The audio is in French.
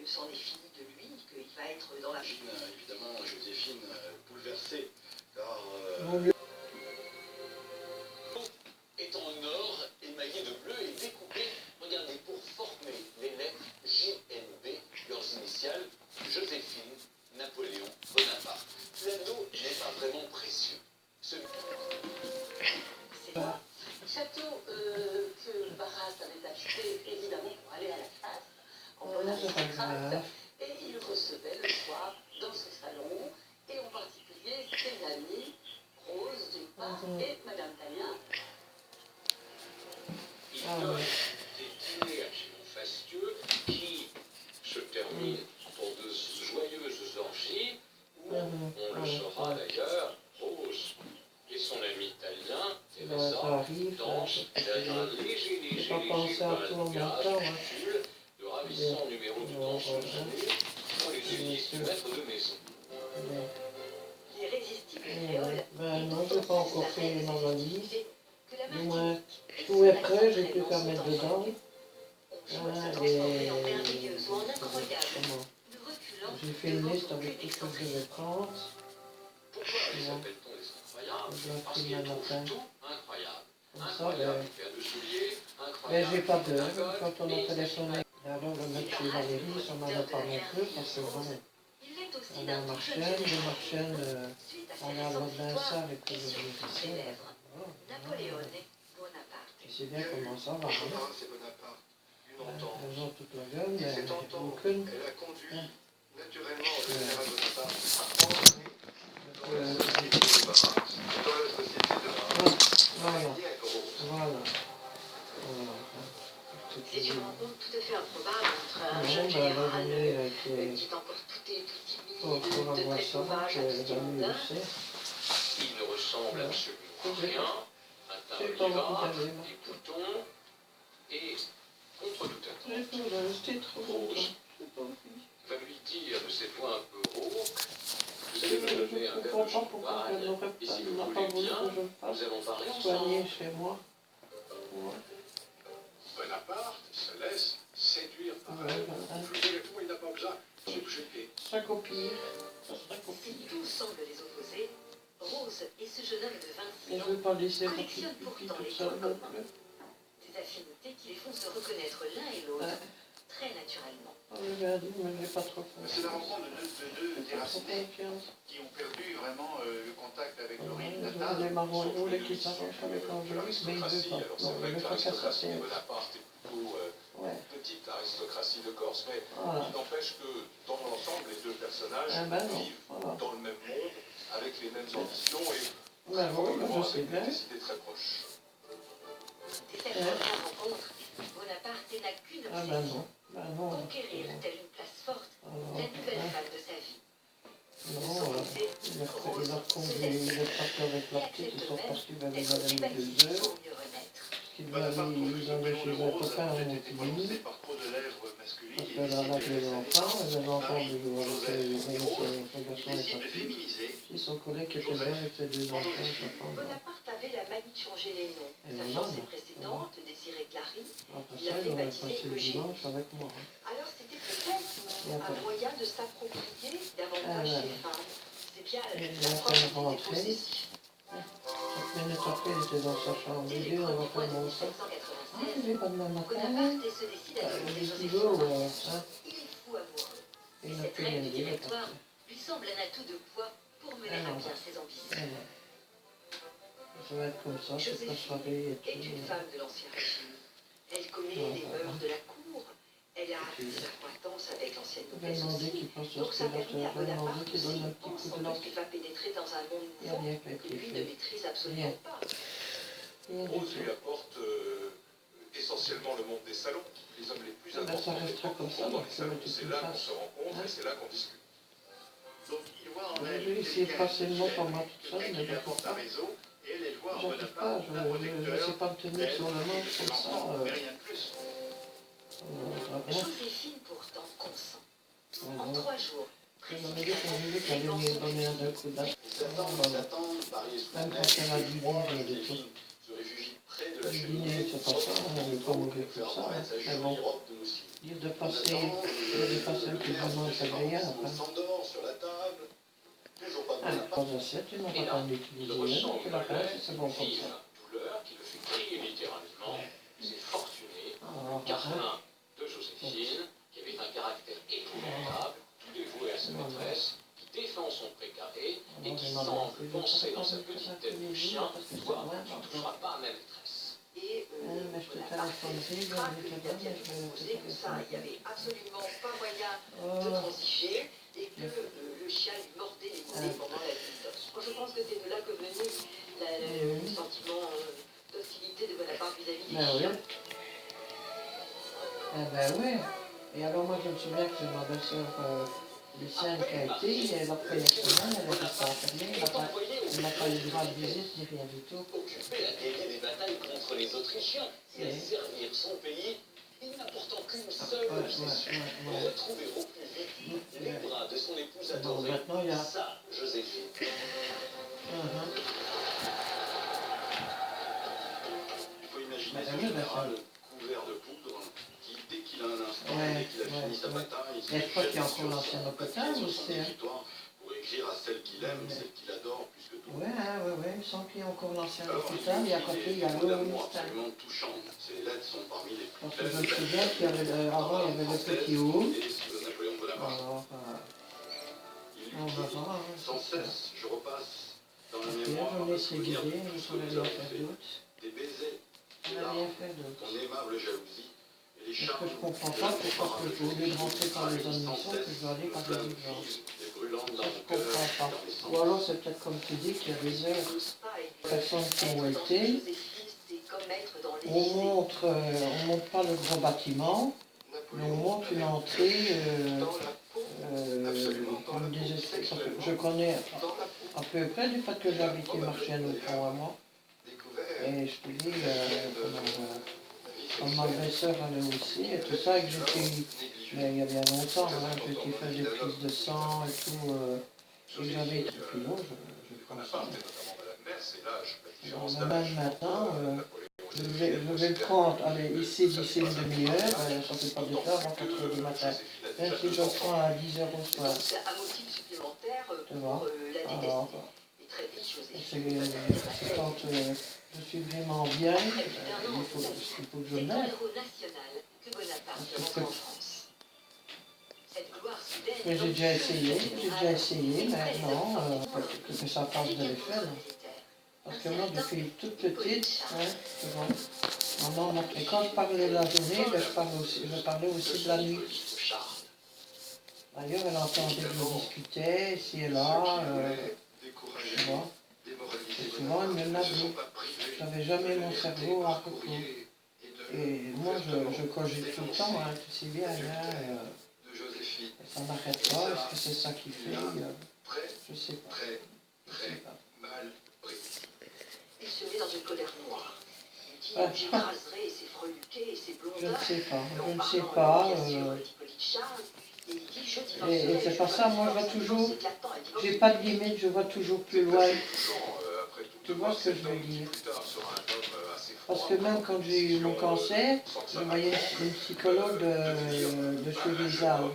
c'en est fini de lui, qu'il va être dans la... Évidemment, Joséphine, bouleversée, car... est en or, émaillé de bleu et découpé, regardez, pour former les lettres JNB, leurs initiales, Joséphine, Napoléon, Bonaparte. L'anneau n'est pas vraiment précieux. C'est moi. Château que Barras avait acheté, évidemment, pour aller à la chasse, en bonne aristocrate, et il recevait le soir dans ce salon, et en particulier ses amis, Rose d'une part, et Madame Tallien. Il donne des dîners absolument fastueux qui se terminent pour de joyeuses orgies où, on le saura d'ailleurs, Rose et son ami italien, Teresa, dansent derrière un léger bain de gaz, de ravissants numéros de danse soutenus pour les délices du maître de maison. L'irrésistible créole non, je n'ai pas encore fait ma valise. Du moins, tout est prêt, j'ai plus qu'à mettre dedans. J'ai fait une liste avec tout ce que je vais prendre. Pourquoi les appelle-t-on les incroyables? Je l'ai Parce pris qu'ils matin. trouvent tout incroyable. Comme ça, Incroyable paire de souliers, mais incroyable j'ai pas peur. cocotte, Quand on a et téléphoné, alors le mettre chez Valérie, ça m'en a pas non plus, parce que bon, elle a ma chaîne, j'ai ma chaîne, on a le ça avec le logiciel. Je sais bien comment ça va. Bonaparte, c'est Bonaparte, une entente. Elles ont toute la gueule, Et mais cette entente, aucune. elle a conduit naturellement le général Bonaparte à entrer dans la société de Barras. Voilà. Bien grosse. Voilà. C'est une rencontre tout à fait improbable entre un Non, jeune la général journée qui est encore tout pour timide, avoir très ça, sauvage, que un petit jamais mondain. je sais. il ne ressemble absolument à rien, un teint J'ai pas envie olivâtre, d'aller, moi. des boutons, et contre toute J'ai attente, pas rester trop longtemps. J'ai pas envie. va lui dire de ses voix un peu rauques, vous Je allez me donner un ne verre comprends de pas pourquoi elle champagne, n'aurait et pas, si elle vous n'a pas voulez voulu bien, que je me fasse nous allons parler soigner ensemble. chez moi. Ouais. Bonaparte se laisse séduire par Ouais, elle. voilà. Je vous réponds, il n'a pas besoin de se jeter. Ça copie. Ça sera Si copie. tout semble les opposer, Rose et ce jeune homme de Et 26 je ans ne vais pas laisser mon petit collectionnent pipi pourtant tout les seul points non communs, plus. des affinités qui les font se reconnaître l'un et l'autre Ouais. très naturellement. Oh, je vais dire, mais j'ai pas trop C'est la confiance. rencontre de deux J'ai pas trop déracinés confiance. qui ont perdu vraiment le contact avec Ouais, l'origine je natale. voulais m'avoir Sont voulu venus qu'il issus s'arrange avec de l'Angélique, mais il ne veut l'aristocratie. pas. Alors c'est Non, vrai il que veut pas qu'à sa l'aristocratie de tête. Bonaparte est plutôt Ouais. petite aristocratie de Corse, mais Voilà. il n'empêche que dans l'ensemble, les deux personnages Ah ben non. vivent Voilà. dans le même monde, avec les mêmes ambitions et Ben oui, probablement je sais avec bien. des idées très proches. Dès cette première rencontre, Bonaparte n'a qu'une Ah ben obsession, non. Ben non. conquérir telle une place forte Alors, la nouvelle hein, femme de sa vie. De non, son côté, il a conduit les frappes avec la petite, ils sont partis vers les d'être madame bâtie 2 heures. pour mieux renaître. Ils allaient chez un copain en Montigny, par trop de lèvres masculines parce qu'elle a les enfants, les enfants du jour avec son garçon est décide de parti. féminiser Puis son collègue qui était là avec ses deux enfants, sa femme. Bonaparte avait la manie de changer les noms. Et Sa maintenant, fiancée précédente, Désirée Clary, Après ça, il aurait passé le dimanche avec moi. alors c'était peut-être un moyen de s'approprier davantage les femmes. C'est bien Et la la preuve femme qu'il était rentrée. possessif. 5 minutes après, il était dans sa chambre. Dès Il les dit, on va premiers mois faire de mon sang. Ah, 1796, il n'est pas demain matin. Bonaparte se décide à épouser Les Joséphine. kilos, hein. Il est fou amoureux. Il Et n'a cette plus reine rien du dit, il est directoire parti. lui semble un atout de poids pour mener à bien ses ambitions. Ça va être comme ça, c'est pas soirée et Est une tout. femme de l'Ancien Régime. Elle connaît les mœurs de la cour. Elle a appris sa acquaintance avec l'ancienne Je vais noblesse demander aussi. qu'il passe au Donc ça permet à spélateur, je vais demander Bonaparte qu'il donne un aussi, petit coup de sans lampe. doute qu'il va pénétrer dans un monde Il n'y a nouveau rien qui a que été lui ne fait. maîtrise absolument pas. Rien du Rose lui tout. apporte essentiellement le monde des salons, les hommes les plus Ah ben, ça importants restera comme ça, dans donc les ça va salons. être C'est une là qu'on face. se rencontre et c'est là qu'on discute. Donc il voit en elle Lui, s'il est facilement pour moi toute seule, mais qui je ne apporte peux un pas. réseau et elle, elle voit en J'arrive pas, Bonaparte un je ne protecteur sais pas me tenir sur le manche de ses comme ça. enfants, mais rien de plus. Joséphine pourtant consent. En Ouais, 3 jours, je m'avais dit qu'on voulait qu'elle allait me donner un coup d'âge. Ils attendent, mariés sous la Même neige. quand elle a dit Moi, vivre et tout. Joséphine se réfugie près de la Le cheminée. dîner, c'est pas ça, on ne veut pas mourir comme ça. Hein. Mais bon, dire de passer un petit moment, c'est agréable. On Hein. s'endort sur la table. Toujours pas de Ah, bonne trois assiettes, tu n'en Et as là, pas il utilisé ressent une, tu une l'as fait, douleur, c'est bon comme vive ça. douleur qui le fait crier littéralement. C'est fortuné. Alors, Carlin de Joséphine, qui avait un caractère épouvantable, tout dévoué à sa maîtresse, qui défend son précaré et qui semble penser dans sa petite tête de chien, toi, tu ne toucheras pas à ma maîtresse. Et mais je te Bonaparte téléphonerai, expliquera je qu'il te a donne, bien je vais proposé te que ça, il n'y avait absolument pas moyen de Oh, transiger et que le chien lui mordait les mollets pendant la nuit. Moi, je pense que c'est de là que venait le sentiment d'hostilité de Bonaparte vis-à-vis des ben oui. chiens. Eh ben oui. Et alors moi je me souviens que ma belle-sœur Lucienne qui a été, et la première semaine, elle était enfermée, elle n'a pas eu le droit de visite ni rien du tout. Occupé à gagner des batailles contre les Autrichiens et à servir son pays, il n'a pourtant qu'une seule obsession, retrouver au plus vite les bras de son épouse Bon, adorée, maintenant il y a... sa Joséphine. Il faut imaginer Ben ce oui, général couvert de poudre qui, dès qu'il a un instant, Ouais, dès qu'il a fini sa ouais. bataille, Mais je crois qu'il y a encore l'ancien hôpital sur son aussi. Hein. écritoire pour écrire à celle qu'il aime, Ouais. celle qu'il adore plus que tout. Ouais, ouais, il me semble qu'il y a encore l'ancien Alors, hôpital, et à côté il y a mots d'amour l'Hôpital. absolument touchants. Ces lettres sont parmi les plus Parce que je belles me souviens qu'il y avait, avant il y avait le petit hall. de Napoléon Bonaparte. Alors, Il on lui va dit, voir. sans cesse, je repasse dans la Et mémoire là, j'en ai le essayé souvenir de guider, tout je ce ne que saurais vous rien avez faire fait. d'autre. Des baisers, Je des n'ai larmes, rien fait d'autre. ton aimable jalousie et les Ce que charmes je comprends pas, c'est parce que au lieu de rentrer par les admissions, que je dois aller par les urgences. Ça, je comprends pas. Ou alors, c'est peut-être comme tu dis, qu'il y a des heures, les personnes qui ont été, on montre pas le gros bâtiment, mais on montre une entrée, comme des escaliers. Parce que je connais à peu près du fait que j'habitais Marchienne au pont à moi. Et je te dis, comme ma belle-sœur allait aussi, et tout ça, et que j'étais, mais il y a bien longtemps, hein, j'étais fait des prises de sang et tout, et j'avais été plus long, je pense. Bon, même maintenant, je vais le prendre, allez, ici d'ici une demi-heure, ça fait pas de temps avant 4 h du matin. Même si je le prends à 10 h au soir. Tu vois? Alors, c'est quand je suis vraiment bien, il faut que je l'aide. Mais j'ai déjà essayé, mais non, que ça passe de l'échelle. Parce que moi, depuis toute petite, hein, tu vois, maman, et quand je parlais de la journée, ben, je parlais aussi de la nuit. D'ailleurs, elle entendait que je discutais, ici et là, tu vois. Et souvent, elle me l'a dit. Je n'avais jamais mon cerveau à repos. Et moi, je cogite tout le temps, hein, tu sais bien, hein, et ça n'arrête pas. Est-ce que c'est ça qui fait je ne sais pas. Je sais pas. Il se met dans une colère noire. Il dit Ah. j'écraserai ses freluquets et ses blondats. Je ne sais pas. Et c'est pas ça, moi je vois toujours, j'ai pas de limite, je vois toujours plus loin. Tu vois ce que je veux dire? Parce que même quand j'ai eu mon cancer, je voyais une psychologue de chez Rizal.